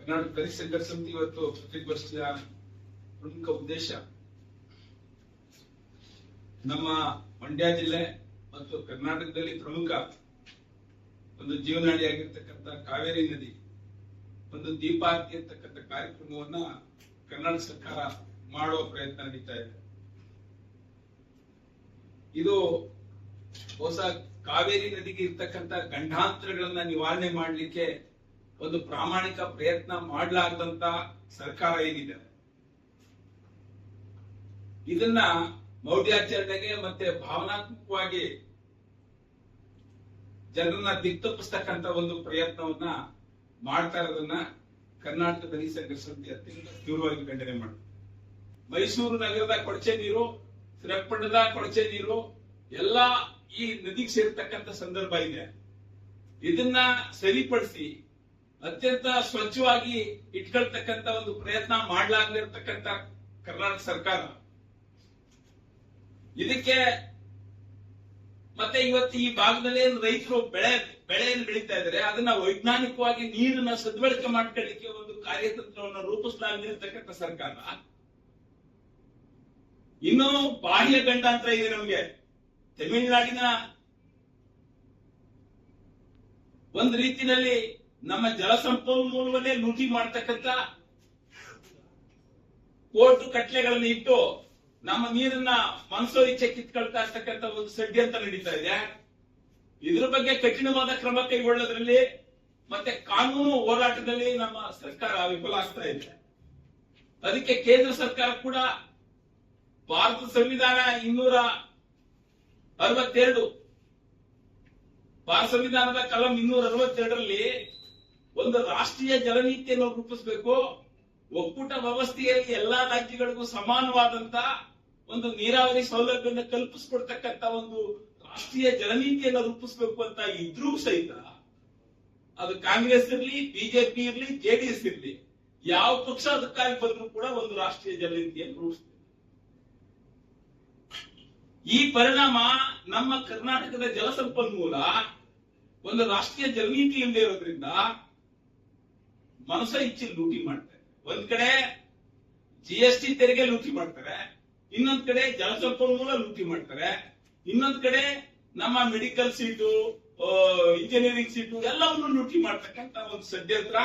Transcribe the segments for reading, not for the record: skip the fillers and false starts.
ಕರ್ನಾಟಕ ದಲಿತ ಸಂಘರ್ಷ ಸಮಿತಿ ಇವತ್ತು ಪ್ರತಿಗೋಷ್ಠಿಯ ಪ್ರಮುಖ ಉದ್ದೇಶ ನಮ್ಮ ಮಂಡ್ಯ ಜಿಲ್ಲೆ ಮತ್ತು ಕರ್ನಾಟಕದಲ್ಲಿ ಪ್ರಮುಖ ಒಂದು ಜೀವನಾಡಿಯಾಗಿರ್ತಕ್ಕಂಥ ಕಾವೇರಿ ನದಿ ಒಂದು ದೀಪಾರತಿ ಅಂತಕ್ಕಂಥ ಕಾರ್ಯಕ್ರಮವನ್ನ ಕರ್ನಾಟಕ ಸರ್ಕಾರ ಮಾಡುವ ಪ್ರಯತ್ನ ನಡೀತಾ ಇದೆ. ಇದು ಹೊಸ ಕಾವೇರಿ ನದಿಗೆ ಇರ್ತಕ್ಕಂಥ ಗಂಡಾಂತರಗಳನ್ನ ನಿವಾರಣೆ ಮಾಡಲಿಕ್ಕೆ ಒಂದು ಪ್ರಾಮಾಣಿಕ ಪ್ರಯತ್ನ ಮಾಡಲಾಗದಂತ ಸರ್ಕಾರ ಏನಿದೆ ಇದನ್ನ ಮೌಢ್ಯಾಚರಣೆಗೆ ಮತ್ತೆ ಭಾವನಾತ್ಮಕವಾಗಿ ಜನರನ್ನ ದಿಕ್ತಪ್ಪಿಸ್ತಕ್ಕಂಥ ಒಂದು ಪ್ರಯತ್ನವನ್ನ ಮಾಡ್ತಾ ಇರೋದನ್ನ ಕರ್ನಾಟಕ ದಲಿತ ಸಂಘರ್ಷ ಸಮಿತಿ ಅತ್ಯಂತ ತೀವ್ರವಾಗಿ ಖಂಡನೆ ಮಾಡುತ್ತೆ. ಮೈಸೂರು ನಗರದ ಕೊಳಚೆ ನೀರು, ಶ್ರೀರಂಗಪಟ್ಟಣದ ಕೊಳಚೆ ನೀರು ಎಲ್ಲಾ ಈ ನದಿಗೆ ಸೇರ್ತಕ್ಕಂಥ ಸಂದರ್ಭ ಇದೆ. ಇದನ್ನ ಸರಿಪಡಿಸಿ ಅತ್ಯಂತ ಸ್ವಚ್ಛವಾಗಿ ಇಟ್ಕೊಳ್ತಕ್ಕಂಥ ಒಂದು ಪ್ರಯತ್ನ ಮಾಡಲಾಗದಿರ್ತಕ್ಕಂಥ ಕರ್ನಾಟಕ ಸರ್ಕಾರ ಇದಕ್ಕೆ ಮತ್ತೆ ಇವತ್ತು ಈ ಭಾಗದಲ್ಲಿ ರೈತರು ಬೆಳೆಯನ್ನು ಬೆಳೀತಾ ಇದ್ದಾರೆ, ಅದನ್ನ ವೈಜ್ಞಾನಿಕವಾಗಿ ನೀರನ್ನ ಸದ್ಬಳಕೆ ಮಾಡ್ಕೊಳ್ಳಿಕ್ಕೆ ಒಂದು ಕಾರ್ಯತಂತ್ರವನ್ನು ರೂಪಿಸಲಾಗಿರ್ತಕ್ಕಂಥ ಸರ್ಕಾರ ಇನ್ನೂ ಬಾಹ್ಯ ಗಂಡಾಂತರ ಇದೆ. ನಮಗೆ ತಮಿಳುನಾಡಿನ ಒಂದು ರೀತಿಯಲ್ಲಿ ನಮ್ಮ ಜಲಸಂಪನ್ಮೂಲವನ್ನೇ ಲೂಟಿ ಮಾಡ್ತಕ್ಕಂಥ ಕೋರ್ಟ್ ಕಟ್ಲೆಗಳನ್ನು ಇಟ್ಟು ನಮ್ಮ ನೀರನ್ನ ಮನಸೋ ಇಚ್ಛೆ ಕಿತ್ಕೊಳ್ತಾ ಇರ್ತಕ್ಕಂಥ ಒಂದು ಷಡ್ಯಂತ್ರ ನಡೀತಾ ಇದೆ. ಇದ್ರ ಬಗ್ಗೆ ಕಠಿಣವಾದ ಕ್ರಮ ಕೈಗೊಳ್ಳೋದ್ರಲ್ಲಿ ಮತ್ತೆ ಕಾನೂನು ಹೋರಾಟದಲ್ಲಿ ನಮ್ಮ ಸರ್ಕಾರ ವಿಫಲ ಆಗ್ತಾ ಇದೆ. ಅದಕ್ಕೆ ಕೇಂದ್ರ ಸರ್ಕಾರ ಕೂಡ ಭಾರತ ಸಂವಿಧಾನ 262 ಭಾರತ ಸಂವಿಧಾನದ ಕಲಂ 262ರಲ್ಲಿ ಒಂದು ರಾಷ್ಟ್ರೀಯ ಜಲನೀತಿಯನ್ನು ರೂಪಿಸಬೇಕು. ಒಕ್ಕೂಟ ವ್ಯವಸ್ಥೆಯಲ್ಲಿ ಎಲ್ಲಾ ರಾಜ್ಯಗಳಿಗೂ ಸಮಾನವಾದಂತ ಒಂದು ನೀರಾವರಿ ಸೌಲಭ್ಯವನ್ನು ಕಲ್ಪಿಸಿಕೊಡ್ತಕ್ಕಂತ ಒಂದು ರಾಷ್ಟ್ರೀಯ ಜಲನೀತಿಯನ್ನು ರೂಪಿಸಬೇಕು ಅಂತ ಇದ್ರೂ ಸಹಿತ ಅದು ಕಾಂಗ್ರೆಸ್ ಇರ್ಲಿ, ಬಿಜೆಪಿ ಇರ್ಲಿ, ಜೆಡಿಎಸ್ ಇರ್ಲಿ, ಯಾವ ಪಕ್ಷ ಅಧಿಕಾರಿ ಬಂದರೂ ಕೂಡ ಒಂದು ರಾಷ್ಟ್ರೀಯ ಜಲನೀತಿಯನ್ನು ರೂಪಿಸ್ತದೆ. ಈ ಪರಿಣಾಮ ನಮ್ಮ ಕರ್ನಾಟಕದ ಜಲಸಂಪನ್ಮೂಲ ಒಂದು ರಾಷ್ಟ್ರೀಯ ಜಲನೀತಿ ಇಲ್ಲದೆ ಇರೋದ್ರಿಂದ ಮನಸ ಇಚ್ಛೆ ಲೂಟಿ ಮಾಡ್ತಾರೆ. ಒಂದ್ ಕಡೆ GST ತೆರಿಗೆ ಲೂಟಿ ಮಾಡ್ತಾರೆ, ಇನ್ನೊಂದ್ ಕಡೆ ಜಲಸಂಪನ್ಮೂಲ ಲೂಟಿ ಮಾಡ್ತಾರೆ, ಇನ್ನೊಂದ್ ಕಡೆ ನಮ್ಮ ಮೆಡಿಕಲ್ ಸೀಟು, ಇಂಜಿನಿಯರಿಂಗ್ ಸೀಟು ಎಲ್ಲವನ್ನು ಲೂಟಿ ಮಾಡ್ತಕ್ಕಂತ ಒಂದು ಷಡ್ಯಂತ್ರ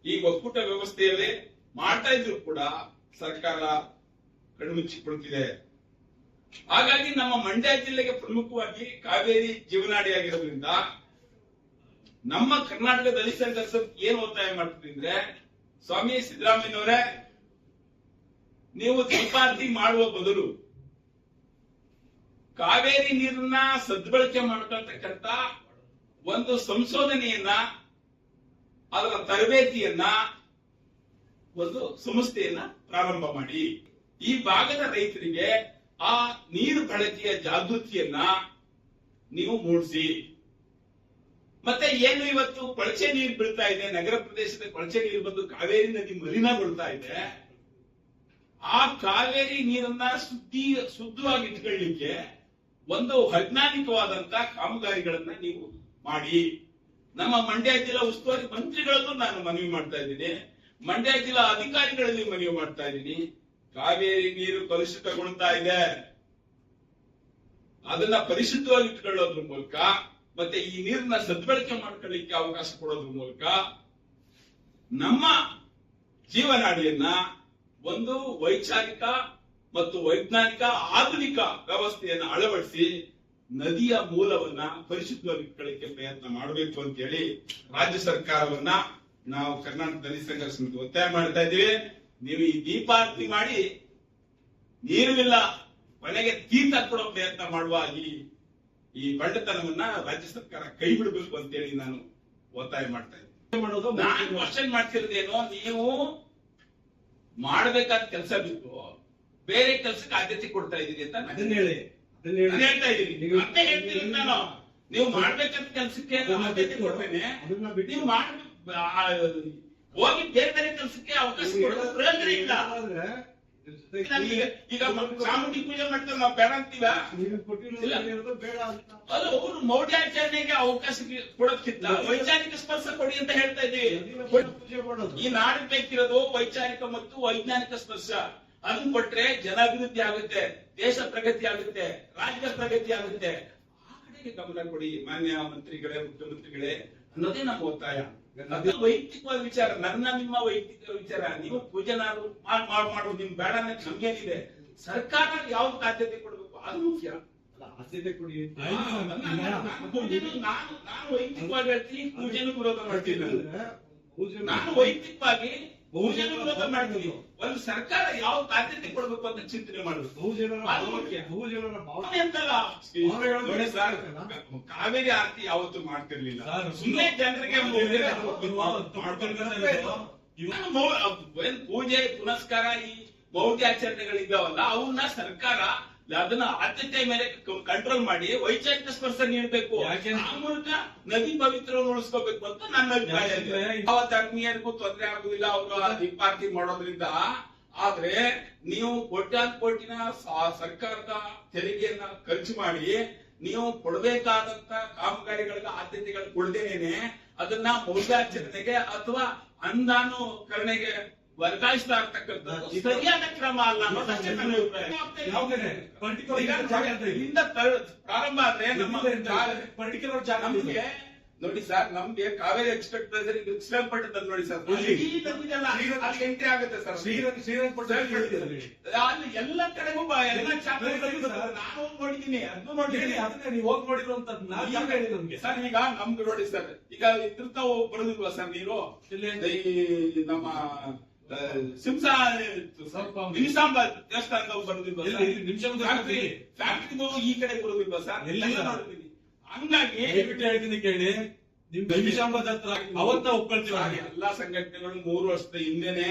ಈ ಒಕ್ಕೂಟ ವ್ಯವಸ್ಥೆಯಲ್ಲಿ ಮಾಡ್ತಾ ಇದ್ರು ಕೂಡ ಸರ್ಕಾರ ಕಣ್ಮುಚ್ಚಿಕೊಳ್ತಿದೆ. ಹಾಗಾಗಿ ನಮ್ಮ ಮಂಡ್ಯ ಜಿಲ್ಲೆಗೆ ಪ್ರಮುಖವಾಗಿ ಕಾವೇರಿ ಜೀವನಾಡಿಯಾಗಿರೋದ್ರಿಂದ ನಮ್ಮ ಕರ್ನಾಟಕ ದಲಿತ ಸಂಘರ್ಷ ಏನ್ ಒತ್ತಾಯ ಮಾಡ್ತಿದ್ರೆ, ಸ್ವಾಮಿ ಸಿದ್ದರಾಮಯ್ಯನವರೇ, ನೀವು ದೀಪಾರತಿ ಮಾಡುವ ಬದಲು ಕಾವೇರಿ ನೀರನ್ನ ಸದ್ಬಳಕೆ ಮಾಡ್ಕೊಳ್ತಕ್ಕಂತ ಒಂದು ಸಂಶೋಧನೆಯನ್ನ, ಅದರ ತರಬೇತಿಯನ್ನ, ಒಂದು ಸಂಸ್ಥೆಯನ್ನ ಪ್ರಾರಂಭ ಮಾಡಿ ಈ ಭಾಗದ ರೈತರಿಗೆ ಆ ನೀರು ಬಳಕೆಯ ಜಾಗೃತಿಯನ್ನ ನೀವು ಮೂಡಿಸಿ. ಮತ್ತೆ ಏನು ಇವತ್ತು ಕೊಳಚೆ ನೀರು ಬೀಳ್ತಾ ಇದೆ, ನಗರ ಪ್ರದೇಶದ ಕೊಳಚೆ ನೀರು ಬಂದು ಕಾವೇರಿ ನದಿ ಮಲಿನಗೊಳ್ತಾ ಇದೆ, ಆ ಕಾವೇರಿ ನೀರನ್ನ ಶುದ್ಧವಾಗಿ ಇಟ್ಕೊಳ್ಳಿಕ್ಕೆ ಒಂದು ವೈಜ್ಞಾನಿಕವಾದಂತ ಕಾಮಗಾರಿಗಳನ್ನ ನೀವು ಮಾಡಿ. ನಮ್ಮ ಮಂಡ್ಯ ಜಿಲ್ಲಾ ಉಸ್ತುವಾರಿ ಮಂತ್ರಿಗಳಲ್ಲೂ ನಾನು ಮನವಿ ಮಾಡ್ತಾ ಇದ್ದೀನಿ, ಮಂಡ್ಯ ಜಿಲ್ಲಾ ಅಧಿಕಾರಿಗಳಲ್ಲಿ ಮನವಿ ಮಾಡ್ತಾ ಇದ್ದೀನಿ. ಕಾವೇರಿ ನೀರು ಕಲುಷಿತಗೊಳ್ತಾ ಇದೆ, ಅದನ್ನ ಪರಿಶುದ್ಧವಾಗಿ ಇಟ್ಕೊಳ್ಳೋದ್ರ ಮೂಲಕ ಮತ್ತೆ ಈ ನೀರನ್ನ ಸದ್ಬಳಕೆ ಮಾಡ್ಕೊಳ್ಳಿಕ್ಕೆ ಅವಕಾಶ ಕೊಡೋದ್ರ ಮೂಲಕ ನಮ್ಮ ಜೀವನಾಡಿಯನ್ನ ಒಂದು ವೈಚಾರಿಕ ಮತ್ತು ವೈಜ್ಞಾನಿಕ ಆಧುನಿಕ ವ್ಯವಸ್ಥೆಯನ್ನು ಅಳವಡಿಸಿ ನದಿಯ ಮೂಲವನ್ನ ಪರಿಶುದ್ಧವಾಗಿ ಇಟ್ಕೊಳ್ಳಿಕ್ಕೆ ಪ್ರಯತ್ನ ಮಾಡಬೇಕು ಅಂತ ಹೇಳಿ ರಾಜ್ಯ ಸರ್ಕಾರವನ್ನ ನಾವು ಕರ್ನಾಟಕ ದಲಿತ ಸಂಘರ್ಷ ಸಮಿತಿ ಒತ್ತಾಯ ಮಾಡ್ತಾ ಇದ್ದೀವಿ. ನೀವು ಈ ದೀಪಾರತಿ ಮಾಡಿ ನೀರಿಲ್ಲ ಕೊನೆಗೆ ತೀರ್ಥ ಕೊಡೋ ಪ್ರಯತ್ನ ಮಾಡುವ ಈ ಬಂಡತನವನ್ನ ರಾಜ್ಯ ಸರ್ಕಾರ ಕೈ ಬಿಡಬೇಕು ಅಂತೇಳಿ ನಾನು ಒತ್ತಾಯ ಮಾಡ್ತಾ ಇದ್ದೀನಿ. ನಾನು ಕ್ವಶನ್ ಮಾಡ್ತಿರೋದೇನೋ, ನೀವು ಮಾಡಬೇಕಾದ ಕೆಲಸ ಬಿಟ್ಟು ಬೇರೆ ಕೆಲಸಕ್ಕೆ ಆದ್ಯತೆ ಕೊಡ್ತಾ ಇದ್ದೀರಿ ಅಂತ ಹೇಳ್ತಾ ಇದ್ದೀನಿ. ಮತ್ತೆ ಹೇಳ್ತೀನಿ ನಾನು, ನೀವು ಮಾಡ್ಬೇಕಾದ ಕೆಲಸಕ್ಕೆ ಆದ್ಯತೆ ಕೊಡ್ತೇನೆ, ನೀವು ಹೋಗಿ ಬೇರೆ ಬೇರೆ ಕೆಲಸಕ್ಕೆ ಅವಕಾಶ ಕೊಡೋದು ಪ್ರಯೋಜನ ಇಲ್ಲ. ಈಗ ಚಾಮುಂಡಿ ಪೂಜೆ ಮಾಡ್ತಾರೆ, ನಾವು ಬೇಡ ಅಂತೀವ? ಬೇಡ ಅಂತ ಅದು ಅವರು ಮೌಢ್ಯಾಚರಣೆಗೆ ಅವಕಾಶ ಕೊಡೋದ್ಕಿಂತ ವೈಚಾರಿಕ ಸ್ಪರ್ಶ ಕೊಡಿ ಅಂತ ಹೇಳ್ತಾ ಇದ್ದೀವಿ. ಪೂಜೆ ಮಾಡೋದು ಈ ನಾಡಿಗೆ ಬೇಕಿರೋದು ವೈಚಾರಿಕ ಮತ್ತು ವೈಜ್ಞಾನಿಕ ಸ್ಪರ್ಶ. ಅದನ್ನ ಕೊಟ್ರೆ ಜನ ಅಭಿವೃದ್ಧಿ ಆಗುತ್ತೆ, ದೇಶ ಪ್ರಗತಿ ಆಗುತ್ತೆ, ರಾಜ್ಯ ಪ್ರಗತಿ ಆಗುತ್ತೆ. ಆ ಕಡೆಗೆ ಗಮನ ಕೊಡಿ ಮಾನ್ಯ ಮಂತ್ರಿಗಳೇ, ಮುಖ್ಯಮಂತ್ರಿಗಳೇ ಅನ್ನೋದೇ ನಮ್ಮ ಒತ್ತಾಯ. ಅದು ವೈಯಕ್ತಿಕವಾದ ವಿಚಾರ, ನನ್ನ ನಿಮ್ಮ ವೈಯಕ್ತಿಕ ವಿಚಾರ. ನೀವು ಪೂಜೆ ಮಾಡೋದು ನಿಮ್ ಬೇಡ ಅನ್ನೋದು ನಮ್ಗೇನಿದೆ. ಸರ್ಕಾರ ಯಾವ್ದು ಆದ್ಯತೆ ಕೊಡ್ಬೇಕು ಅದು ಮುಖ್ಯ. ಆದ್ಯತೆ ಕೊಡಿ. ನಾನು ವೈಯಕ್ತಿಕವಾಗಿ ಹೇಳ್ತೀನಿ, ಪೂಜೆನೂ ವಿರೋಧ ಮಾಡ್ತೀನಿ. ನಾನು ವೈಯಕ್ತಿಕವಾಗಿ ಪೂಜೆನೂ ವಿರೋಧ ಮಾಡ್ತೀನಿ. ಒಂದು ಸರ್ಕಾರ ಯಾವ ಆದ್ಯತೆ ಕೊಡ್ಬೇಕು ಅಂತ ಚಿಂತನೆ ಮಾಡುದು ಅದು ಮುಖ್ಯ. ಭಾವನೆ ಅಂತಲ್ಲ. ನೋಡಿ ಸರ್, ಕಾವೇರಿ ಆರತಿ ಯಾವತ್ತೂ ಮಾಡ್ತಿರ್ಲಿಲ್ಲ. ಸುಮ್ಮನೆ ಜನರಿಗೆ ಪೂಜೆ ಪುನಸ್ಕಾರ ಈ ಮೌಢ್ಯಾಚರಣೆಗಳಿದ್ದಾವಲ್ಲ ಅವನ್ನ ಸರ್ಕಾರ ಅದನ್ನ ಆದ್ಯತೆ ಮೇಲೆ ಕಂಟ್ರೋಲ್ ಮಾಡಿ ವೈಚಾರಿಕ ಸ್ಪರ್ಶ ನೀಡಬೇಕು. ಆ ಮೂಲಕ ನದಿ ಪವಿತ್ರವನ್ನು ಉಳಿಸ್ಕೋಬೇಕು ಅಂತ ನನ್ನ ಅಭಿಪ್ರಾಯ. ಯಾವ ಧರ್ಮೀಯರಿಗೂ ತೊಂದರೆ ಆಗುದಿಲ್ಲ ಅವರು ದೀಪಾರತಿ ಮಾಡೋದ್ರಿಂದ. ಆದ್ರೆ ನೀವು ಕೋಟ್ಯಾನುಕೋಟಿನ ಸರ್ಕಾರದ ತೆರಿಗೆಯನ್ನ ಖರ್ಚು ಮಾಡಿ ನೀವು ಕೊಡಬೇಕಾದಂತ ಕಾಮಗಾರಿಗಳಿಗೆ ಆದ್ಯತೆಗಳು ಕೊಡದೇನೆ ಅದನ್ನ ಮೌಢ್ಯಾಚರಣೆಗೆ ಅಥವಾ ಅನುದಾನೀಕರಣೆಗೆ ವರ್ಗಾಯಿಸ್ತಾ ಇರ್ತಕ್ಕಂಥದ್ದು ಸರಿಯಾದ ಕ್ರಮ ಅಲ್ಲ ಅನ್ನೋದಷ್ಟೇ ನನ್ನ ಅಭಿಪ್ರಾಯ. ಇಲ್ಲಿಂದ ಪ್ರಾರಂಭ ಆದ್ರೆ ಪರ್ಟಿಕ್ಯುಲರ್ ಜಾಗ ನಮ್ಗೆ ನೋಡಿ ಸರ್, ನಮ್ಗೆ ಕಾವೇರಿ ಎಕ್ಸ್ಪೆಕ್ಟ್ ಶ್ರೀರಂಗಪಟ್ಟಣದಲ್ಲಿ ನೋಡಿ ಸರ್, ಅಲ್ಲಿ ಎಂಟ್ರಿ ಆಗುತ್ತೆ ಸರ್. ಅಲ್ಲಿ ಎಲ್ಲ ಕಡೆಗೂ ಎಲ್ಲ ನಾನು ನೋಡಿದ್ದೀನಿ, ಅದನ್ನು ನೋಡಿದ್ದೀನಿ. ಅದನ್ನ ನೀವು ಹೋಗಿ ನೋಡಿರುವಂತದ್ದು ಸರ್. ಈಗ ನಮ್ಗೆ ನೋಡಿ ಸರ್, ಈಗ ಇದ್ರತ ಬರೋದಿಲ್ವಾ ಸರ್ ನೀರು? ಈ ನಮ್ಮ ನಿಮಿಷಾಂಬ ದೇವಸ್ಥಾನದ ಬರುದಿಲ್ವಾ? ಫ್ಯಾಕ್ಟ್ರಿಗೂ ಈ ಕಡೆ ಬರುದಿಲ್ವಾ ಸರ್? ಎಲ್ಲ ನೋಡ್ತೀನಿ. ಹಂಗಾಗಿ ಹೇಳ್ತೀನಿ ಕೇಳಿ, ನಿಮ್ ನಿಮಿಷಾಂಬದ ಹತ್ರ ಅವತ್ತ ಒಪ್ಕೊಳ್ತೀವಿ. ಎಲ್ಲಾ ಸಂಘಟನೆಗಳು 3 ವರ್ಷದ ಹಿಂದೆನೆ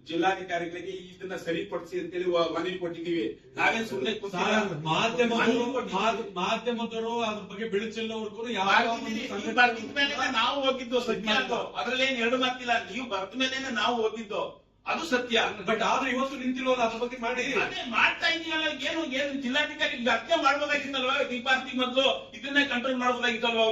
ಜಿಲ್ಲಾಧಿಕಾರಿಗಳಿಗೆ ಇದನ್ನ ಸರಿಪಡಿಸಿ ಅಂತೇಳಿ ಮನವಿ ಕೊಟ್ಟಿದ್ದೀವಿ. ನಾವೇನ್ ಸುಮ್ಮನೆ ಮಾಧ್ಯಮದವರು ಅದ್ರ ಬಗ್ಗೆ ಬೆಳಚೆಲ್ಲವರೆಗೂ ನಾವು ಹೋಗಿದ್ದು ಸತ್ಯ. ಅದ್ರಲ್ಲೇನ್ ಎರಡು ಮಾತಿಲ್ಲ. ನೀವು ಬರ್ದ ಮೇಲೆನೆ ನಾವು ಹೋಗಿದ್ದು, ಅದು ಸತ್ಯ. ಬಟ್ ಆದ್ರೆ ಇವತ್ತು ನಿಂತಿರೋದು ಅದ್ರ ಬಗ್ಗೆ ಮಾಡಿ ಅದೇ ಮಾಡ್ತಾ ಇದೀವಲ್ಲ. ಏನು ಜಿಲ್ಲಾಧಿಕಾರಿ ಅರ್ಥ ಮಾಡ್ಬೋದಾಗಿತ್ತಲ್ವಾ? ದೀಪಾರ್ತಿ ಮೊದಲು ಇದನ್ನೇ ಕಂಟ್ರೋಲ್ ಮಾಡ್ಬೋದಾಗಿತ್ತಲ್ವಾ?